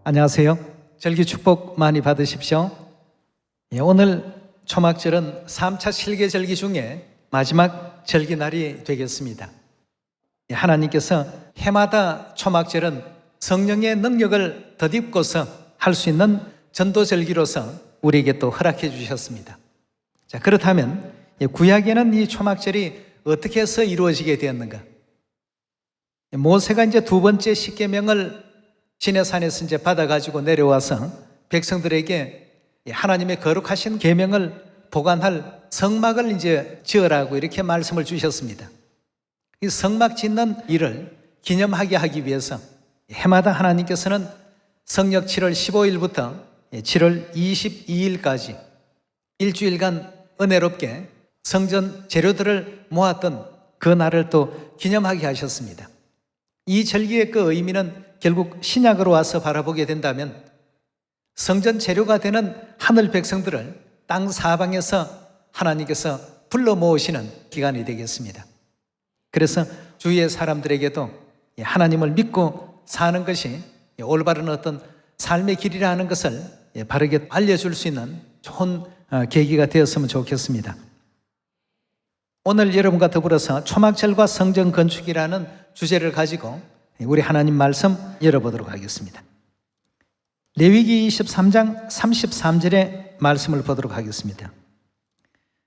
안녕하세요. 절기 축복 많이 받으십시오. 오늘 초막절은 3차 실개절기 중에 마지막 절기날이 되겠습니다. 하나님께서 해마다 초막절은 성령의 능력을 덧입고서 할 수 있는 전도절기로서 우리에게 또 허락해 주셨습니다. 자, 그렇다면 구약에는 이 초막절이 어떻게 해서 이루어지게 되었는가? 모세가 이제 두 번째 십계명을 시내산에서 이제 받아가지고 내려와서 백성들에게 하나님의 거룩하신 계명을 보관할 성막을 이제 지으라고 이렇게 말씀을 주셨습니다. 이 성막 짓는 일을 기념하게 하기 위해서 해마다 하나님께서는 성력 7월 15일부터 7월 22일까지 일주일간 은혜롭게 성전 재료들을 모았던 그 날을 또 기념하게 하셨습니다. 이 절기의 그 의미는 결국 신약으로 와서 바라보게 된다면 성전 재료가 되는 하늘 백성들을 땅 사방에서 하나님께서 불러 모으시는 기간이 되겠습니다. 그래서 주위의 사람들에게도 하나님을 믿고 사는 것이 올바른 어떤 삶의 길이라는 것을 바르게 알려줄 수 있는 좋은 계기가 되었으면 좋겠습니다. 오늘 여러분과 더불어서 초막절과 성전 건축이라는 주제를 가지고 우리 하나님 말씀 열어보도록 하겠습니다. 레위기 23장 33절의 말씀을 보도록 하겠습니다.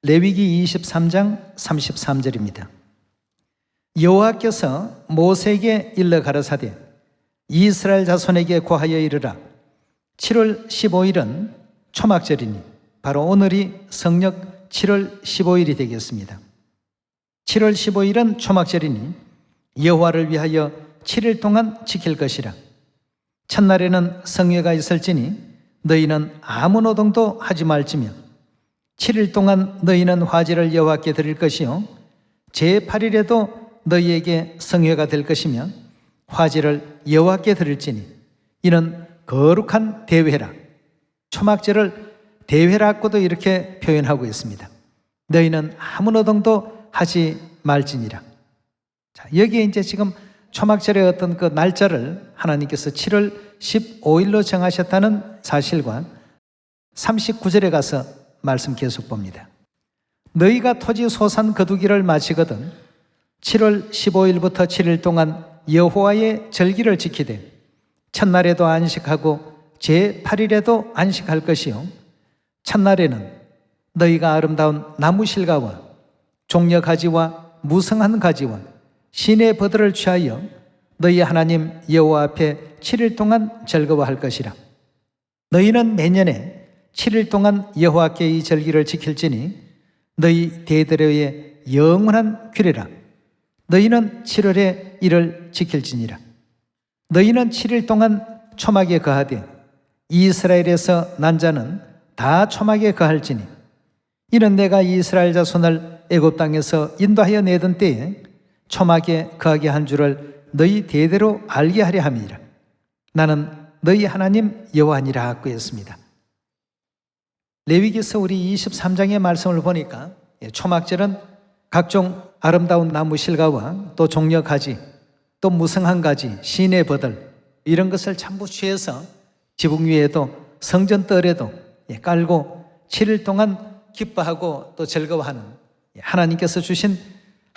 레위기 23장 33절입니다. 여호와께서 모세에게 일러 가라사대 이스라엘 자손에게 고하여 이르라. 7월 15일은 초막절이니 바로 오늘이 성력 7월 15일이 되겠습니다. 7월 15일은 초막절이니 여호와를 위하여 7일 동안 지킬 것이라. 첫날에는 성회가 있을지니 너희는 아무 노동도 하지 말지며 7일 동안 너희는 화제를 여호와께 드릴 것이요 제8일에도 너희에게 성회가 될 것이며 화제를 여호와께 드릴지니 이는 거룩한 대회라. 초막절을 대회라고도 이렇게 표현하고 있습니다. 너희는 아무 노동도 하지 말지니라. 자, 여기에 이제 지금 초막절의 어떤 그 날짜를 하나님께서 7월 15일로 정하셨다는 사실과 39절에 가서 말씀 계속 봅니다. 너희가 토지 소산 거두기를 마치거든 7월 15일부터 7일 동안 여호와의 절기를 지키되 첫날에도 안식하고 제8일에도 안식할 것이요 첫날에는 너희가 아름다운 나무 실과와 종려 가지와 무성한 가지와 신의 버들을 취하여 너희 하나님 여호와 앞에 7일 동안 즐거워할 것이라. 너희는 매년에 7일 동안 여호와께 이 절기를 지킬지니 너희 대대로의 영원한 규례라. 너희는 7월에 이를 지킬지니라. 너희는 7일 동안 초막에 거하되 이스라엘에서 난 자는 다 초막에 거할지니 이는 내가 이스라엘 자손을 애굽 땅에서 인도하여 내던 때에 초막에 거하게 한 줄을 너희 대대로 알게 하려 함이니라. 나는 너희 하나님 여호와니라 하고 했습니다. 레위기서 우리 23장의 말씀을 보니까 초막절은 각종 아름다운 나무 실과와 또 종려 가지 또 무성한 가지 신의 버들 이런 것을 전부 취해서 지붕 위에도 성전 뜰에도 깔고 7일 동안 기뻐하고 또 즐거워하는 하나님께서 주신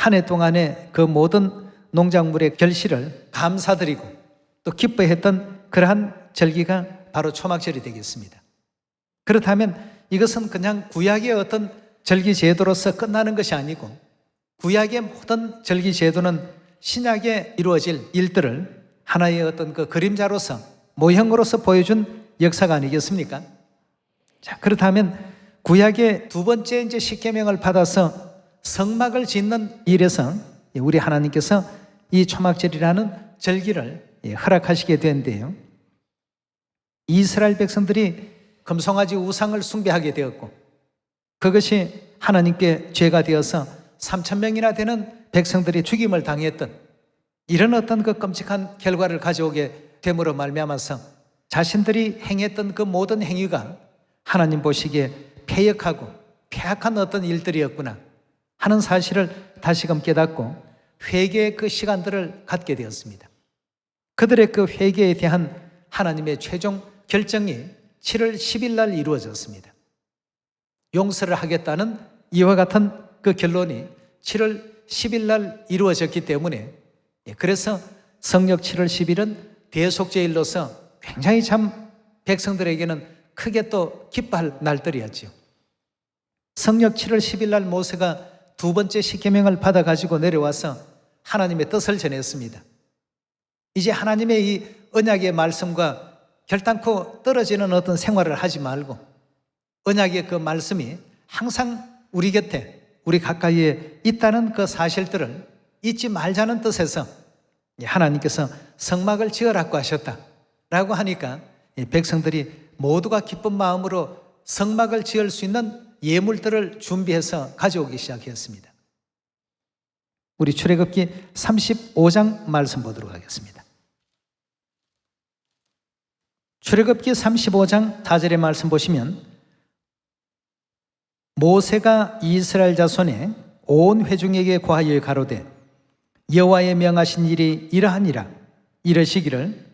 한 해 동안의 그 모든 농작물의 결실을 감사드리고 또 기뻐했던 그러한 절기가 바로 초막절이 되겠습니다. 그렇다면 이것은 그냥 구약의 어떤 절기 제도로서 끝나는 것이 아니고 구약의 모든 절기 제도는 신약에 이루어질 일들을 하나의 어떤 그 그림자로서 모형으로서 보여준 역사가 아니겠습니까? 자, 그렇다면 구약의 두 번째 이제 십계명을 받아서 성막을 짓는 일에서 우리 하나님께서 이 초막절이라는 절기를 허락하시게 된데요. 이스라엘 백성들이 금송아지 우상을 숭배하게 되었고 그것이 하나님께 죄가 되어서 3,000명이나 되는 백성들이 죽임을 당했던 이런 어떤 그 끔찍한 결과를 가져오게 됨으로 말미암아서 자신들이 행했던 그 모든 행위가 하나님 보시기에 패역하고 폐악한 어떤 일들이었구나 하는 사실을 다시금 깨닫고 회개의 그 시간들을 갖게 되었습니다. 그들의 그 회개에 대한 하나님의 최종 결정이 7월 10일 날 이루어졌습니다. 용서를 하겠다는 이와 같은 그 결론이 7월 10일 날 이루어졌기 때문에, 그래서 성력 7월 10일은 대속죄일로서 굉장히 참 백성들에게는 크게 또 기뻐할 날들이었죠. 성력 7월 10일 날 모세가 두 번째 십계명을 받아가지고 내려와서 하나님의 뜻을 전했습니다. 이제 하나님의 이 언약의 말씀과 결단코 떨어지는 어떤 생활을 하지 말고 언약의 그 말씀이 항상 우리 곁에, 우리 가까이에 있다는 그 사실들을 잊지 말자는 뜻에서 하나님께서 성막을 지으라고 하셨다라고 하니까 백성들이 모두가 기쁜 마음으로 성막을 지을 수 있는 예물들을 준비해서 가져오기 시작했습니다. 우리 출애굽기 35장 말씀 보도록 하겠습니다. 출애굽기 35장 4절의 말씀 보시면, 모세가 이스라엘 자손의 온 회중에게 고하여 가로되 여호와의 명하신 일이 이러하니라. 이러시기를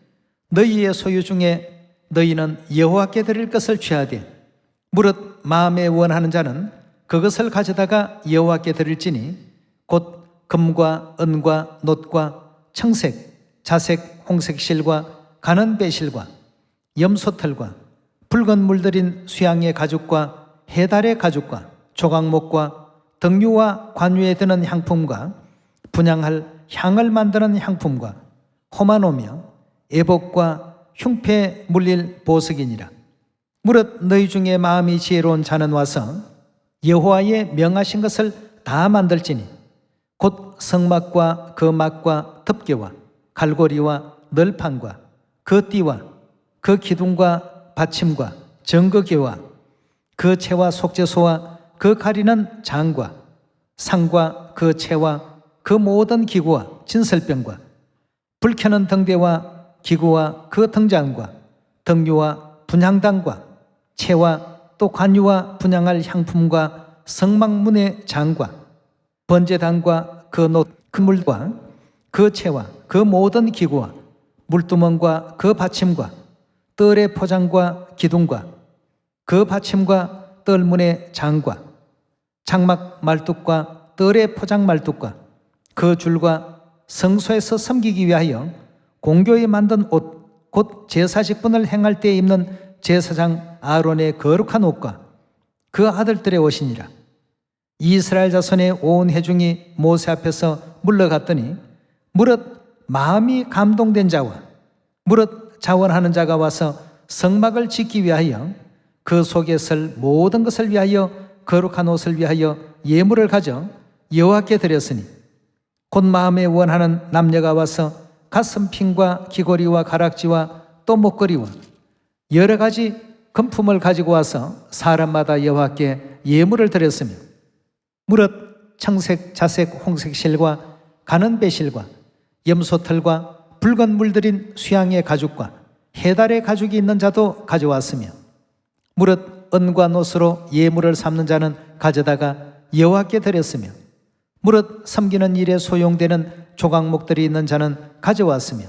너희의 소유 중에 너희는 여호와께 드릴 것을 취하되 무릇 마음에 원하는 자는 그것을 가져다가 여호와께 드릴지니 곧 금과 은과 놋과 청색, 자색, 홍색 실과 가는 배실과 염소털과 붉은 물들인 수양의 가죽과 해달의 가죽과 조각목과 등유와 관유에 드는 향품과 분향할 향을 만드는 향품과 호마노며 애복과 흉패 물릴 보석이니라. 무릇 너희 중에 마음이 지혜로운 자는 와서 여호와의 명하신 것을 다 만들지니 곧 성막과 그 막과 덮개와 갈고리와 널판과 그 띠와 그 기둥과 받침과 정거기와 그 채와 속죄소와 그 가리는 장과 상과 그 채와 그 모든 기구와 진설병과 불 켜는 등대와 기구와 그 등잔과 등유와 분향단과 채와 또 관유와 분향할 향품과 성막문의 장과 번제단과 그 놋, 그 물과 그 채와 그 모든 기구와 물두멍과 그 받침과 뜰의 포장과 기둥과 그 받침과 뜰문의 장과 장막 말뚝과 뜰의 포장 말뚝과 그 줄과 성소에서 섬기기 위하여 공교에 만든 옷, 곧 제사직분을 행할 때 입는 제사장 아론의 거룩한 옷과 그 아들들의 옷이니라. 이스라엘 자손의 온 회중이 모세 앞에서 물러갔더니 무릇 마음이 감동된 자와 무릇 자원하는 자가 와서 성막을 짓기 위하여 그 속에 설 모든 것을 위하여 거룩한 옷을 위하여 예물을 가져 여호와께 드렸으니 곧 마음에 원하는 남녀가 와서 가슴핀과 귀고리와 가락지와 또 목걸이와 여러 가지 금품을 가지고 와서 사람마다 여호와께 예물을 드렸으며 무릇 청색, 자색, 홍색 실과 가는 배실과 염소털과 붉은 물들인 수양의 가죽과 해달의 가죽이 있는 자도 가져왔으며 무릇 은과 놋으로 예물을 삼는 자는 가져다가 여호와께 드렸으며 무릇 섬기는 일에 소용되는 조각목들이 있는 자는 가져왔으며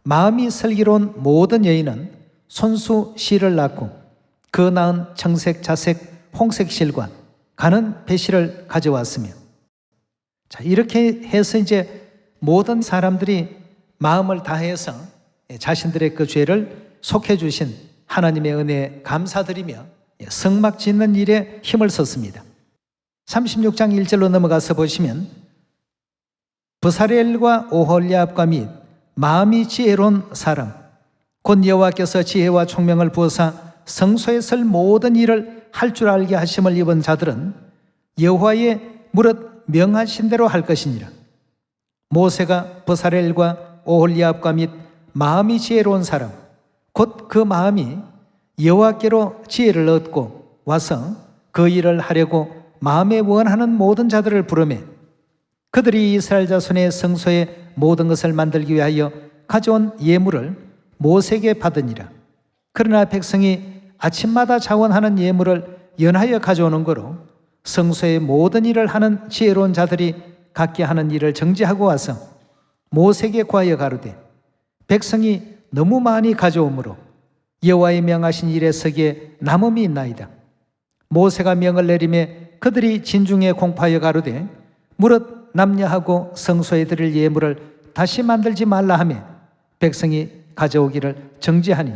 마음이 슬기로운 모든 여인은 손수 실을 낳고 그 낳은 청색, 자색, 홍색 실과 가는 배실을 가져왔으며, 자, 이렇게 해서 이제 모든 사람들이 마음을 다해서 자신들의 그 죄를 속해 주신 하나님의 은혜에 감사드리며 성막 짓는 일에 힘을 썼습니다. 36장 1절로 넘어가서 보시면 브사렐과 오홀리압과 및 마음이 지혜로운 사람 곧 여호와께서 지혜와 총명을 부어사 성소에 설 모든 일을 할 줄 알게 하심을 입은 자들은 여호와의 무릇 명하신 대로 할 것이니라. 모세가 브사렐과 오홀리압과 및 마음이 지혜로운 사람 곧 그 마음이 여호와께로 지혜를 얻고 와서 그 일을 하려고 마음에 원하는 모든 자들을 부르매 그들이 이스라엘 자손의 성소의 모든 것을 만들기 위하여 가져온 예물을 모세에게 받으니라. 그러나 백성이 아침마다 자원하는 예물을 연하여 가져오는 거로 성소의 모든 일을 하는 지혜로운 자들이 각기 하는 일을 정지하고 와서 모세에게 고하여 가로되 백성이 너무 많이 가져오므로 여호와의 명하신 일에 서기에 남음이 있나이다. 모세가 명을 내리매 그들이 진중에 공파하여 가로되 무릇 남녀하고 성소에 드릴 예물을 다시 만들지 말라 하며 백성이 가져오기를 정지하니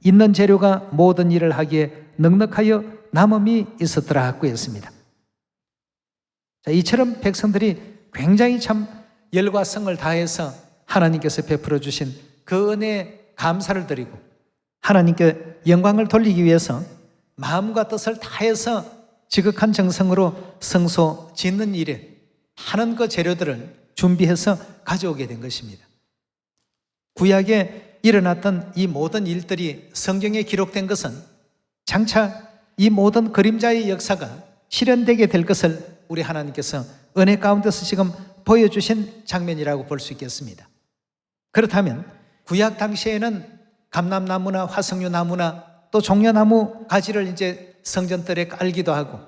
있는 재료가 모든 일을 하기에 넉넉하여 남음이 있었더라 하고 했습니다. 자, 이처럼 백성들이 굉장히 참 열과 성을 다해서 하나님께서 베풀어 주신 그 은혜에 감사를 드리고 하나님께 영광을 돌리기 위해서 마음과 뜻을 다해서 지극한 정성으로 성소 짓는 일에 많은 그 재료들을 준비해서 가져오게 된 것입니다. 구약에 일어났던 이 모든 일들이 성경에 기록된 것은 장차 이 모든 그림자의 역사가 실현되게 될 것을 우리 하나님께서 은혜 가운데서 지금 보여주신 장면이라고 볼 수 있겠습니다. 그렇다면 구약 당시에는 감람나무나 화석류나무나 또 종려나무 가지를 이제 성전뜰에 깔기도 하고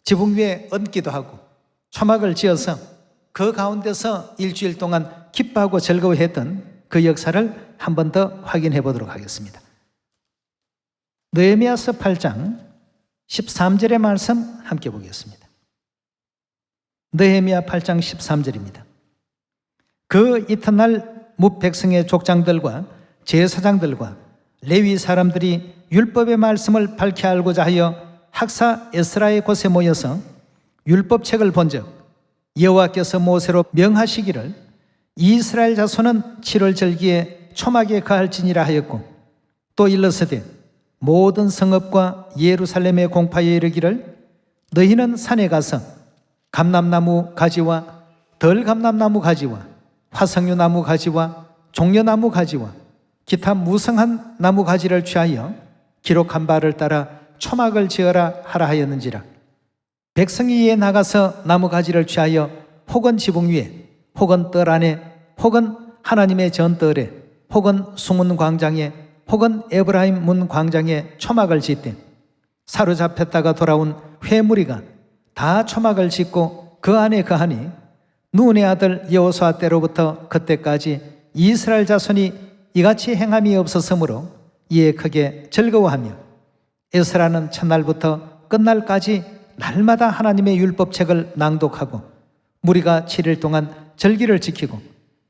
지붕 위에 얹기도 하고 초막을 지어서 그 가운데서 일주일 동안 기뻐하고 즐거워했던 그 역사를 한 번 더 확인해 보도록 하겠습니다. 느헤미야서 8장 13절의 말씀 함께 보겠습니다. 느헤미야 8장 13절입니다. 그 이튿날 뭇 백성의 족장들과 제사장들과 레위 사람들이 율법의 말씀을 밝히 알고자 하여 학사 에스라의 곳에 모여서 율법책을 본즉 여호와께서 모세로 명하시기를 이스라엘 자손은 7월 절기에 초막에 거할지니라 하였고 또 일러서되 모든 성읍과 예루살렘의 공파에 이르기를 너희는 산에 가서 감람나무 가지와 덜감람나무 가지와 화석류나무 가지와 종려나무 가지와 기타 무성한 나무 가지를 취하여 기록한 바를 따라 초막을 지어라 하라 하였는지라. 백성이 이에 나가서 나무 가지를 취하여 혹은 지붕 위에 혹은 뜰 안에 혹은 하나님의 전뜰에 혹은 수문 광장에 혹은 에브라임 문 광장에 초막을 짓되 사로잡혔다가 돌아온 회무리가 다 초막을 짓고 그 안에 거하니 눈의 아들 여호수아 때로부터 그때까지 이스라엘 자손이 이같이 행함이 없었으므로 이에 크게 즐거워하며 에스라는 첫날부터 끝날까지 날마다 하나님의 율법책을 낭독하고 무리가 7일 동안 절기를 지키고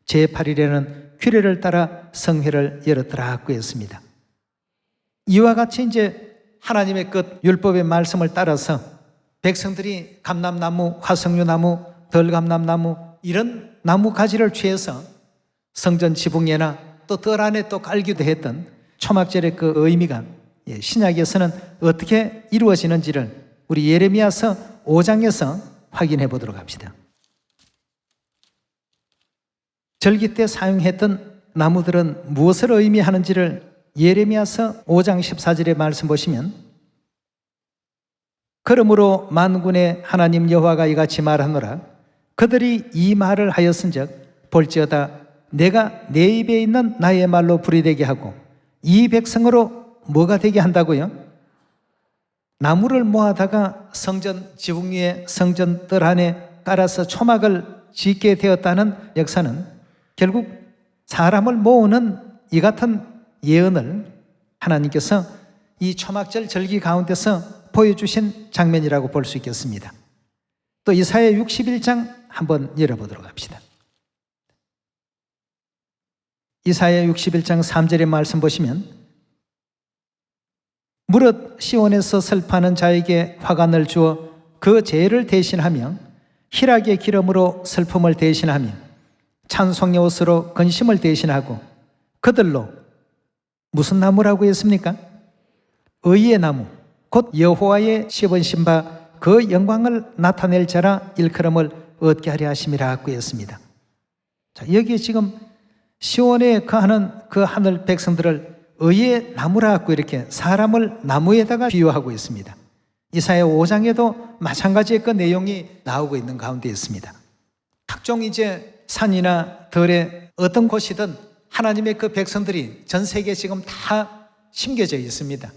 제8일에는 규례를 따라 성회를 열었더라 하고 했습니다. 이와 같이 이제 하나님의 끝 율법의 말씀을 따라서 백성들이 감람나무, 화석류나무, 덜감람나무 이런 나무 가지를 취해서 성전 지붕에나 또 뜰 안에 또 깔기도 했던 초막절의 그 의미가 신약에서는 어떻게 이루어지는지를 우리 예레미야서 5장에서 확인해 보도록 합시다. 절기 때 사용했던 나무들은 무엇을 의미하는지를 예레미야서 5장 14절의 말씀 보시면 그러므로 만군의 하나님 여호와가 이같이 말하노라 그들이 이 말을 하였은즉 볼지어다 내가 내 입에 있는 나의 말로 불이 되게 하고 이 백성으로 뭐가 되게 한다고요? 나무를 모아다가 성전 지붕 위에 성전 뜰 안에 깔아서 초막을 짓게 되었다는 역사는 결국 사람을 모으는 이 같은 예언을 하나님께서 이 초막절 절기 가운데서 보여주신 장면이라고 볼 수 있겠습니다. 또 이사야 61장 한번 열어보도록 합시다. 이사야 61장 3절의 말씀 보시면 무릇 시온에서 슬퍼하는 자에게 화관을 주어 그 죄를 대신하며 희락의 기름으로 슬픔을 대신하며 찬송의 옷으로 근심을 대신하고 그들로 무슨 나무라고 했습니까? 의의 나무 곧 여호와의 씹으신 바 그 영광을 나타낼 자라 일컬음을 얻게 하려 하심이라 하고 했습니다. 자, 여기에 지금 시온에 거하는 그 하늘 백성들을 의의 나무라고 이렇게 사람을 나무에다가 비유하고 있습니다. 이사야 5장에도 마찬가지의 그 내용이 나오고 있는 가운데 있습니다. 각종 이제 산이나 들에 어떤 곳이든 하나님의 그 백성들이 전 세계에 지금 다 심겨져 있습니다.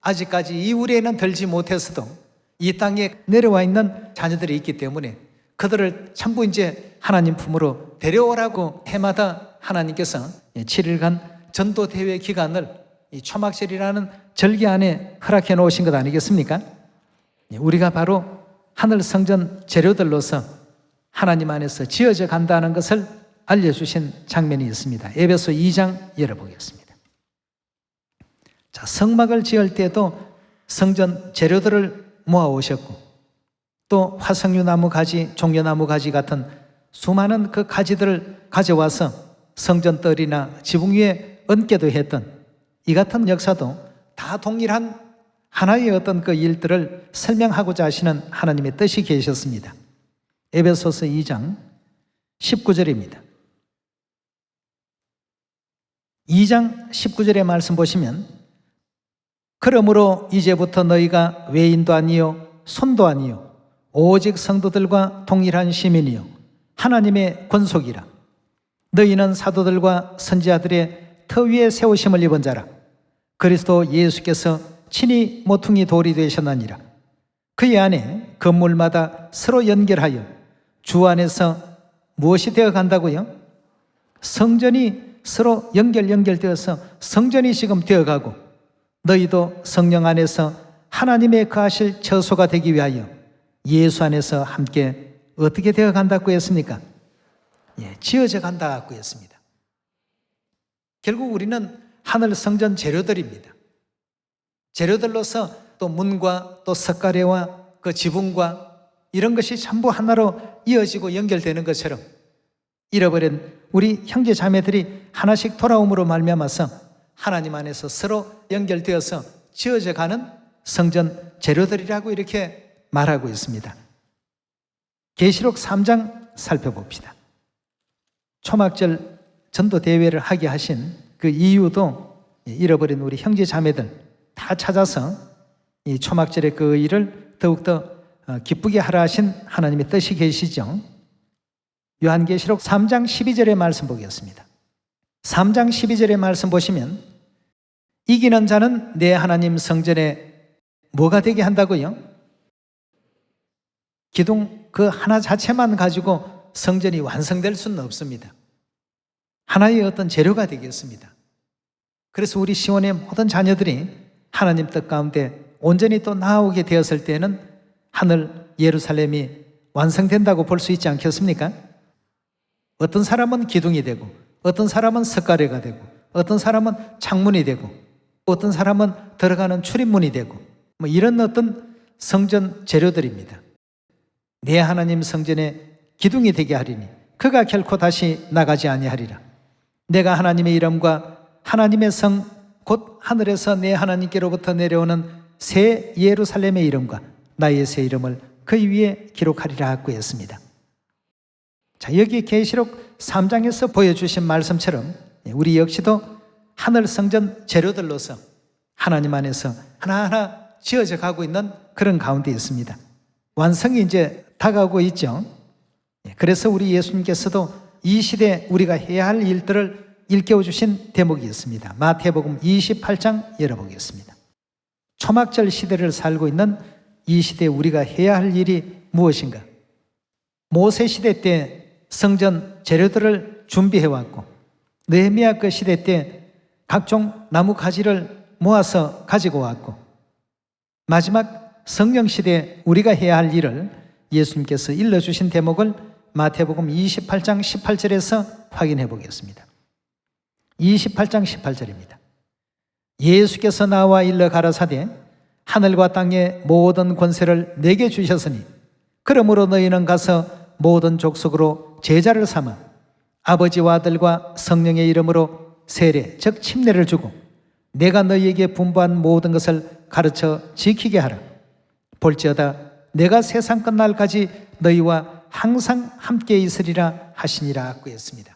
아직까지 이 우리에는 들지 못해서도 이 땅에 내려와 있는 자녀들이 있기 때문에 그들을 전부 이제 하나님 품으로 데려오라고 해마다 하나님께서 7일간 전도대회 기간을 이 초막절이라는 절기 안에 허락해 놓으신 것 아니겠습니까? 우리가 바로 하늘 성전 재료들로서 하나님 안에서 지어져 간다는 것을 알려주신 장면이 있습니다. 에베소 2장 열어보겠습니다. 자, 성막을 지을 때도 성전 재료들을 모아오셨고 또 화석류나무 가지, 종려나무 가지 같은 수많은 그 가지들을 가져와서 성전 뜰이나 지붕 위에 얹게도 했던 이 같은 역사도 다 동일한 하나의 어떤 그 일들을 설명하고자 하시는 하나님의 뜻이 계셨습니다. 에베소서 2장 19절입니다. 2장 19절의 말씀 보시면 그러므로 이제부터 너희가 외인도 아니요 손도 아니요 오직 성도들과 동일한 시민이요 하나님의 권속이라. 너희는 사도들과 선지자들의 터 위에 세우심을 입은 자라. 그리스도 예수께서 친히 모퉁이 돌이 되셨나니라. 그의 안에 건물마다 서로 연결하여 주 안에서 무엇이 되어 간다고요? 성전이 서로 연결되어서 성전이 지금 되어가고 너희도 성령 안에서 하나님의 거하실 처소가 되기 위하여 예수 안에서 함께 어떻게 되어 간다고 했습니까? 지어져 간다고 했습니다. 결국 우리는 하늘 성전 재료들입니다. 재료들로서 또 문과 또 석가래와 그 지붕과 이런 것이 전부 하나로 이어지고 연결되는 것처럼 잃어버린 우리 형제 자매들이 하나씩 돌아옴으로 말미암아서 하나님 안에서 서로 연결되어서 지어져 가는 성전 재료들이라고 이렇게 말하고 있습니다. 계시록 3장 살펴봅시다. 초막절 전도대회를 하게 하신 그 이유도 잃어버린 우리 형제 자매들 다 찾아서 이 초막절의 그 일을 더욱더 기쁘게 하라 하신 하나님의 뜻이 계시죠. 요한계시록 3장 12절의 말씀 보겠습니다. 3장 12절의 말씀 보시면 이기는 자는 내 하나님 성전에 뭐가 되게 한다고요? 기둥 그 하나 자체만 가지고 성전이 완성될 수는 없습니다. 하나의 어떤 재료가 되겠습니다. 그래서 우리 시온의 모든 자녀들이 하나님 뜻 가운데 온전히 또 나아오게 되었을 때는 하늘 예루살렘이 완성된다고 볼 수 있지 않겠습니까? 어떤 사람은 기둥이 되고 어떤 사람은 석가래가 되고 어떤 사람은 창문이 되고 어떤 사람은 들어가는 출입문이 되고 뭐 이런 어떤 성전 재료들입니다. 내 하나님 성전에 기둥이 되게 하리니 그가 결코 다시 나가지 아니하리라. 내가 하나님의 이름과 하나님의 성 곧 하늘에서 내 하나님께로부터 내려오는 새 예루살렘의 이름과 나의 새 이름을 그 위에 기록하리라 하고 했습니다. 자, 여기 계시록 3장에서 보여주신 말씀처럼 우리 역시도 하늘 성전 재료들로서 하나님 안에서 하나하나 지어져 가고 있는 그런 가운데 있습니다. 완성이 이제 다가오고 있죠. 그래서 우리 예수님께서도 이 시대에 우리가 해야 할 일들을 일깨워 주신 대목이 있습니다. 마태복음 28장 열어보겠습니다. 초막절 시대를 살고 있는 이 시대에 우리가 해야 할 일이 무엇인가? 모세 시대 때 성전 재료들을 준비해왔고 느헤미야 그 시대 때 각종 나무 가지를 모아서 가지고 왔고 마지막 성령 시대에 우리가 해야 할 일을 예수님께서 일러주신 대목을 마태복음 28장 18절에서 확인해 보겠습니다. 28장 18절입니다. 예수께서 나와 일러 가라사대 하늘과 땅의 모든 권세를 내게 주셨으니 그러므로 너희는 가서 모든 족속으로 제자를 삼아 아버지와 아들과 성령의 이름으로 세례 즉 침례를 주고 내가 너희에게 분부한 모든 것을 가르쳐 지키게 하라. 볼지어다 내가 세상 끝날까지 너희와 항상 함께 있으리라 하시니라 하고 했습니다.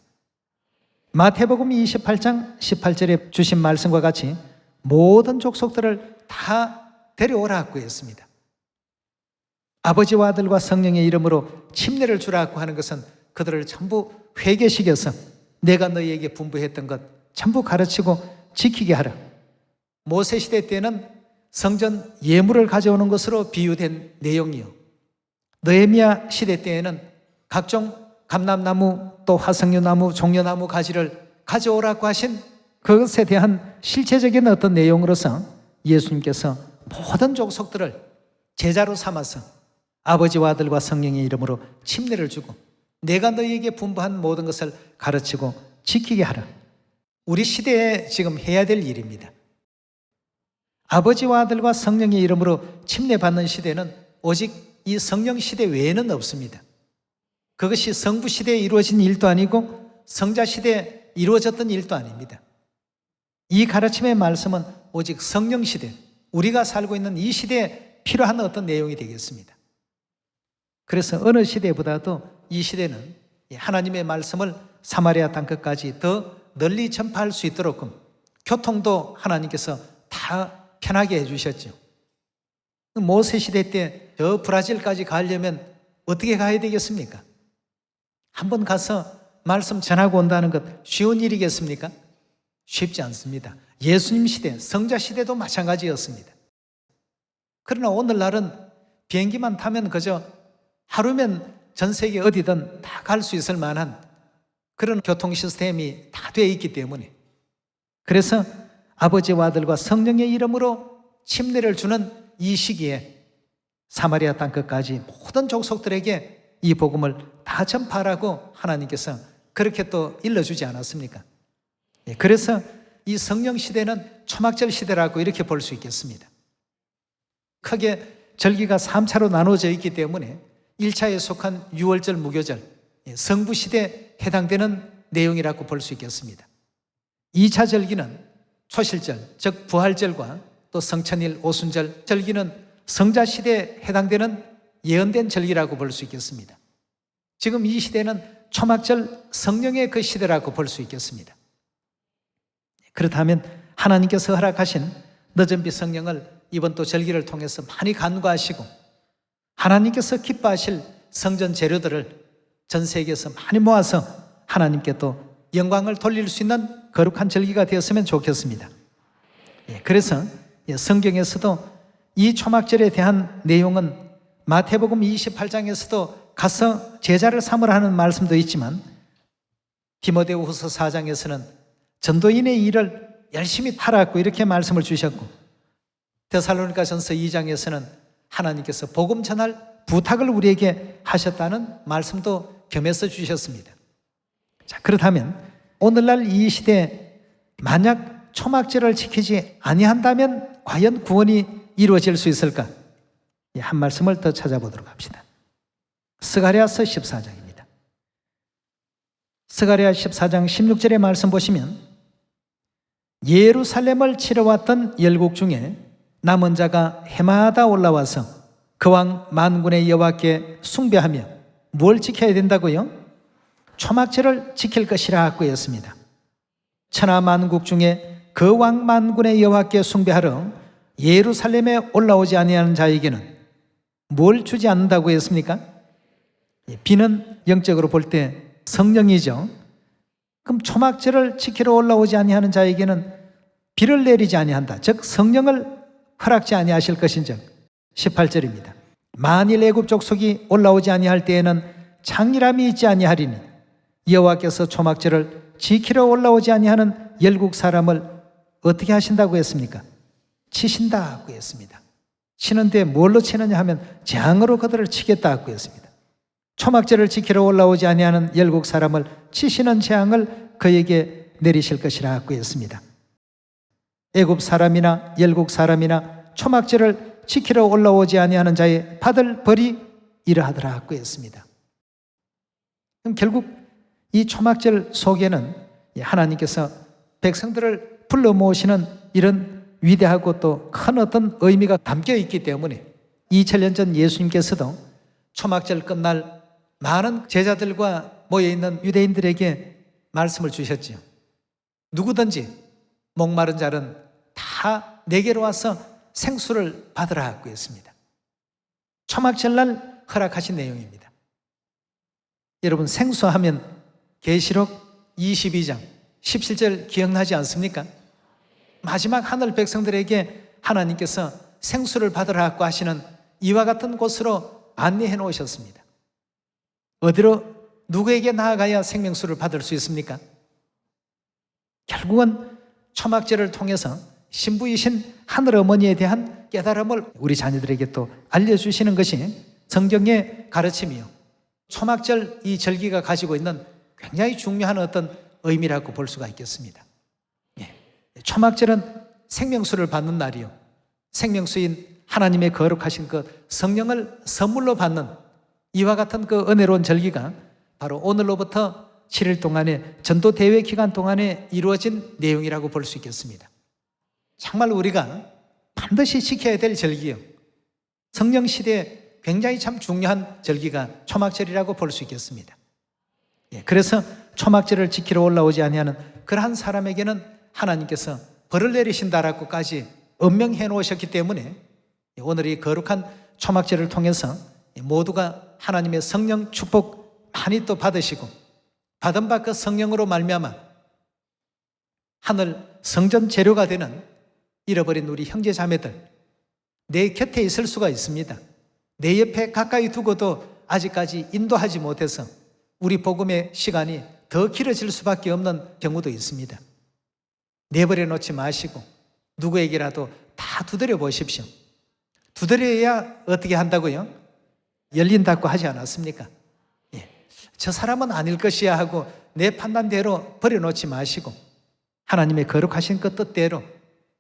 마태복음 28장 18절에 주신 말씀과 같이 모든 족속들을 다 데려오라고 했습니다. 아버지와 아들과 성령의 이름으로 침례를 주라고 하는 것은 그들을 전부 회개시켜서 내가 너희에게 분부했던 것 전부 가르치고 지키게 하라. 모세 시대 때는 성전 예물을 가져오는 것으로 비유된 내용이요, 느헤미야 시대 때에는 각종 감람나무 또 화석류나무 종려나무 가지를 가져오라고 하신 그것에 대한 실체적인 어떤 내용으로서 예수님께서 모든 족속들을 제자로 삼아서 아버지와 아들과 성령의 이름으로 침례를 주고 내가 너희에게 분부한 모든 것을 가르치고 지키게 하라. 우리 시대에 지금 해야 될 일입니다. 아버지와 아들과 성령의 이름으로 침례받는 시대는 오직 이 성령 시대 외에는 없습니다. 그것이 성부 시대에 이루어진 일도 아니고 성자 시대에 이루어졌던 일도 아닙니다. 이 가르침의 말씀은 오직 성령 시대, 우리가 살고 있는 이 시대에 필요한 어떤 내용이 되겠습니다. 그래서 어느 시대보다도 이 시대는 하나님의 말씀을 사마리아 땅끝까지 더 널리 전파할 수 있도록 교통도 하나님께서 다 편하게 해주셨죠. 모세 시대 때 저 브라질까지 가려면 어떻게 가야 되겠습니까? 한번 가서 말씀 전하고 온다는 것 쉬운 일이겠습니까? 쉽지 않습니다. 예수님 시대, 성자 시대도 마찬가지였습니다. 그러나 오늘날은 비행기만 타면 그저 하루면 전 세계 어디든 다 갈 수 있을 만한 그런 교통 시스템이 다 되어 있기 때문에 그래서 아버지와 아들과 성령의 이름으로 침례를 주는 이 시기에 사마리아 땅끝까지 모든 족속들에게 이 복음을 다 전파하라고 하나님께서 그렇게 또 일러주지 않았습니까? 그래서 이 성령 시대는 초막절 시대라고 이렇게 볼 수 있겠습니다. 크게 절기가 3차로 나눠져 있기 때문에 1차에 속한 유월절, 무교절, 성부 시대에 해당되는 내용이라고 볼 수 있겠습니다. 2차 절기는 초실절, 즉 부활절과 또 성천일, 오순절 절기는 성자 시대에 해당되는 예언된 절기라고 볼 수 있겠습니다. 지금 이 시대는 초막절 성령의 그 시대라고 볼 수 있겠습니다. 그렇다면 하나님께서 허락하신 늦은빛 성령을 이번 또 절기를 통해서 많이 간구하시고 하나님께서 기뻐하실 성전 재료들을 전 세계에서 많이 모아서 하나님께 또 영광을 돌릴 수 있는 거룩한 절기가 되었으면 좋겠습니다. 그래서 성경에서도 이 초막절에 대한 내용은 마태복음 28장에서도 가서 제자를 삼으라 하는 말씀도 있지만 디모데후서 4장에서는 전도인의 일을 열심히 하라고 이렇게 말씀을 주셨고 데살로니가전서 2장에서는 하나님께서 복음 전할 부탁을 우리에게 하셨다는 말씀도 겸해서 주셨습니다. 자, 그렇다면 오늘날 이 시대에 만약 초막절을 지키지 아니한다면 과연 구원이 이루어질 수 있을까? 한 말씀을 더 찾아보도록 합시다. 스가랴서 14장입니다. 스가랴 14장 16절의 말씀 보시면 예루살렘을 치러왔던 열국 중에 남은 자가 해마다 올라와서 그 왕 만군의 여호와께 숭배하며 뭘 지켜야 된다고요? 초막절을 지킬 것이라고 했습니다. 천하 만국 중에 그 왕 만군의 여호와께 숭배하러 예루살렘에 올라오지 아니하는 자에게는 뭘 주지 않는다고 했습니까? 비는 영적으로 볼 때 성령이죠. 그럼 초막절을 지키러 올라오지 아니하는 자에게는 비를 내리지 아니한다. 즉 성령을 허락지 아니하실 것인즉 18절입니다. 만일 애굽 족속이 올라오지 아니할 때에는 창렬함이 있지 아니하리니 여호와께서 초막절을 지키러 올라오지 아니하는 열국 사람을 어떻게 하신다고 했습니까? 치신다고 했습니다. 치는데 뭘로 치느냐 하면 재앙으로 그들을 치겠다고 했습니다. 초막절을 지키러 올라오지 아니하는 열국 사람을 치시는 재앙을 그에게 내리실 것이라고 했습니다. 애굽 사람이나 열국 사람이나 초막절을 지키러 올라오지 아니하는 자의 받을 벌이 이러하더라고 했습니다. 그럼 결국 이 초막절 속에는 하나님께서 백성들을 불러 모으시는 이런 위대하고 또 큰 어떤 의미가 담겨 있기 때문에 2000년 전 예수님께서도 초막절 끝날 많은 제자들과 모여있는 유대인들에게 말씀을 주셨지요. 누구든지 목마른 자는 다 내게로 와서 생수를 받으라고 했습니다. 초막절날 허락하신 내용입니다. 여러분 생수하면 계시록 22장 17절 기억나지 않습니까? 마지막 하늘 백성들에게 하나님께서 생수를 받으라고 하시는 이와 같은 곳으로 안내해 놓으셨습니다. 어디로 누구에게 나아가야 생명수를 받을 수 있습니까? 결국은 초막절을 통해서 신부이신 하늘 어머니에 대한 깨달음을 우리 자녀들에게 또 알려주시는 것이 성경의 가르침이요, 초막절 이 절기가 가지고 있는 굉장히 중요한 어떤 의미라고 볼 수가 있겠습니다. 초막절은 생명수를 받는 날이요, 생명수인 하나님의 거룩하신 그 성령을 선물로 받는 이와 같은 그 은혜로운 절기가 바로 오늘로부터 7일 동안의 전도 대회 기간 동안에 이루어진 내용이라고 볼 수 있겠습니다. 정말 우리가 반드시 지켜야 될 절기요, 성령 시대에 굉장히 참 중요한 절기가 초막절이라고 볼 수 있겠습니다. 그래서 초막절을 지키러 올라오지 아니하는 그러한 사람에게는 하나님께서 벌을 내리신다라고까지 엄명해 놓으셨기 때문에 오늘 이 거룩한 초막절을 통해서 모두가 하나님의 성령 축복 많이 또 받으시고, 받은 바 그 성령으로 말미암아 하늘 성전 재료가 되는 잃어버린 우리 형제 자매들 내 곁에 있을 수가 있습니다. 내 옆에 가까이 두고도 아직까지 인도하지 못해서 우리 복음의 시간이 더 길어질 수밖에 없는 경우도 있습니다. 내버려 놓지 마시고 누구에게라도 다 두드려 보십시오. 두드려야 어떻게 한다고요? 열린다고 하지 않았습니까? 저 사람은 아닐 것이야 하고 내 판단대로 버려놓지 마시고 하나님의 거룩하신 그 뜻대로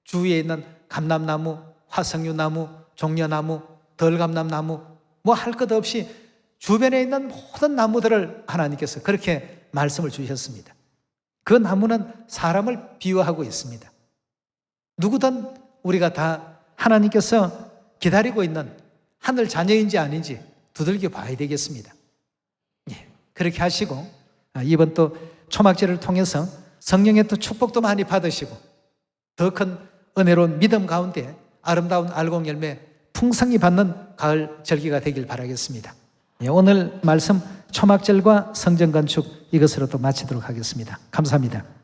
주위에 있는 감람나무, 화석류나무, 종려나무, 덜감람나무 뭐 할 것 없이 주변에 있는 모든 나무들을 하나님께서 그렇게 말씀을 주셨습니다. 그 나무는 사람을 비유하고 있습니다. 누구든 우리가 다 하나님께서 기다리고 있는 하늘 자녀인지 아닌지 두들겨 봐야 되겠습니다. 그렇게 하시고 이번 또 초막절을 통해서 성령의 또 축복도 많이 받으시고 더 큰 은혜로운 믿음 가운데 아름다운 알곡 열매 풍성히 받는 가을 절기가 되길 바라겠습니다. 오늘 말씀 초막절과 성전 건축 이것으로 또 마치도록 하겠습니다. 감사합니다.